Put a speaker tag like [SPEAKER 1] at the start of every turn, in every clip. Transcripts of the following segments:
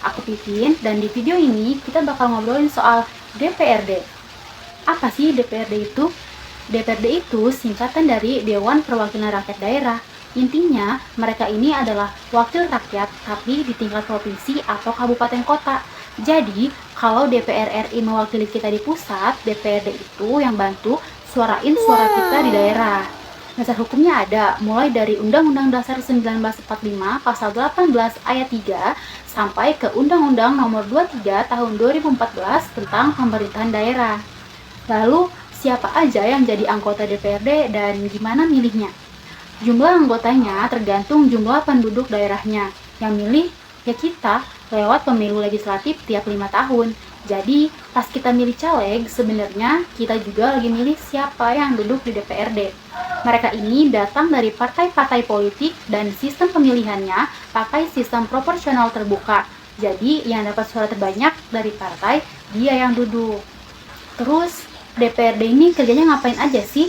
[SPEAKER 1] aku Pipin, dan di video ini kita bakal ngobrolin soal DPRD. Apa sih DPRD itu? DPRD itu singkatan dari Dewan Perwakilan Rakyat Daerah. Intinya, mereka ini adalah wakil rakyat tapi di tingkat provinsi atau kabupaten kota. Jadi, kalau DPR RI mewakili kita di pusat, DPRD itu yang bantu suarain suara kita di daerah. Dasar hukumnya ada, mulai dari Undang-Undang Dasar 1945 Pasal 18 Ayat 3 sampai ke Undang-Undang Nomor 23 Tahun 2014 tentang pemerintahan daerah. Lalu, siapa aja yang jadi anggota DPRD dan gimana milihnya? Jumlah anggotanya tergantung jumlah penduduk daerahnya. Yang milih ya kita lewat pemilu legislatif tiap 5 tahun. Jadi, pas kita milih caleg, sebenarnya kita juga lagi milih siapa yang duduk di DPRD. Mereka ini datang dari partai-partai politik dan sistem pemilihannya pakai sistem proporsional terbuka. Jadi, yang dapat suara terbanyak dari partai, dia yang duduk. Terus, DPRD ini kerjanya ngapain aja sih?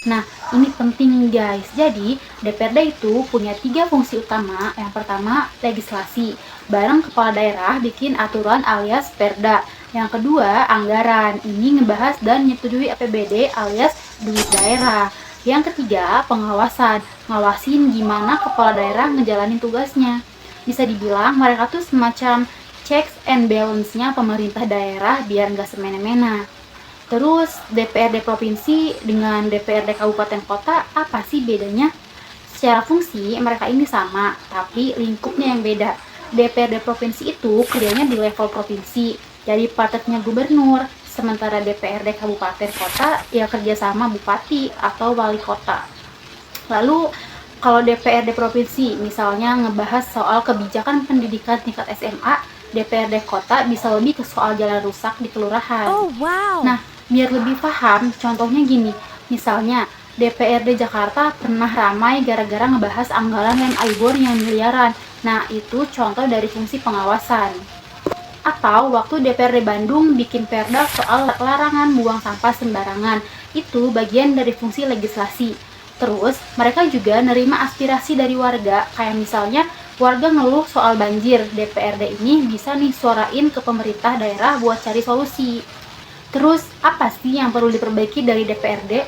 [SPEAKER 1] Nah, ini penting guys. Jadi, DPRD itu punya 3 fungsi utama. Yang pertama, legislasi. Bareng kepala daerah bikin aturan alias perda. Yang kedua, anggaran. Ini ngebahas dan nyetujui APBD alias duit daerah. Yang ketiga, pengawasan. Ngawasin gimana kepala daerah ngejalanin tugasnya. Bisa dibilang mereka tuh semacam checks and balance-nya pemerintah daerah biar nggak semena-mena. Terus DPRD provinsi dengan DPRD kabupaten kota apa sih bedanya? Secara fungsi mereka ini sama, tapi lingkupnya yang beda. DPRD provinsi itu kerjanya di level provinsi, jadi partnernya gubernur, sementara DPRD kabupaten kota ya kerja sama bupati atau wali kota. Lalu kalau DPRD provinsi misalnya ngebahas soal kebijakan pendidikan tingkat SMA, DPRD kota bisa lebih ke soal jalan rusak di kelurahan.
[SPEAKER 2] Oh, wow.
[SPEAKER 1] Nah, biar lebih paham, contohnya gini, misalnya DPRD Jakarta pernah ramai gara-gara ngebahas anggaran land aibon yang miliaran. Nah, itu contoh dari fungsi pengawasan. Atau waktu DPRD Bandung bikin perda soal larangan buang sampah sembarangan, itu bagian dari fungsi legislasi. Terus, mereka juga nerima aspirasi dari warga, kayak misalnya warga ngeluh soal banjir, DPRD ini bisa nih suarain ke pemerintah daerah buat cari solusi. Terus, apa sih yang perlu diperbaiki dari DPRD?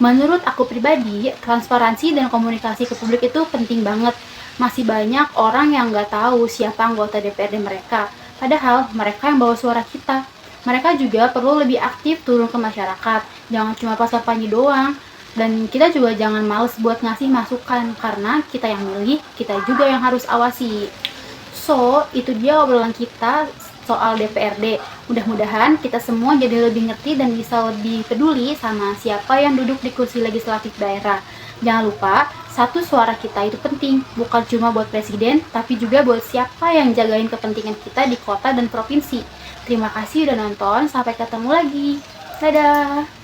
[SPEAKER 1] Menurut aku pribadi, transparansi dan komunikasi ke publik itu penting banget. Masih banyak orang yang nggak tahu siapa anggota DPRD mereka, padahal mereka yang bawa suara kita. Mereka juga perlu lebih aktif turun ke masyarakat, jangan cuma pas kampanye doang. Dan kita juga jangan males buat ngasih masukan, karena kita yang milih, kita juga yang harus awasi. So, itu dia obrolan kita soal DPRD. Mudah-mudahan kita semua jadi lebih ngerti dan bisa lebih peduli sama siapa yang duduk di kursi legislatif daerah. Jangan lupa, satu suara kita itu penting, bukan cuma buat presiden, tapi juga buat siapa yang jagain kepentingan kita di kota dan provinsi. Terima kasih udah nonton, sampai ketemu lagi. Dadah!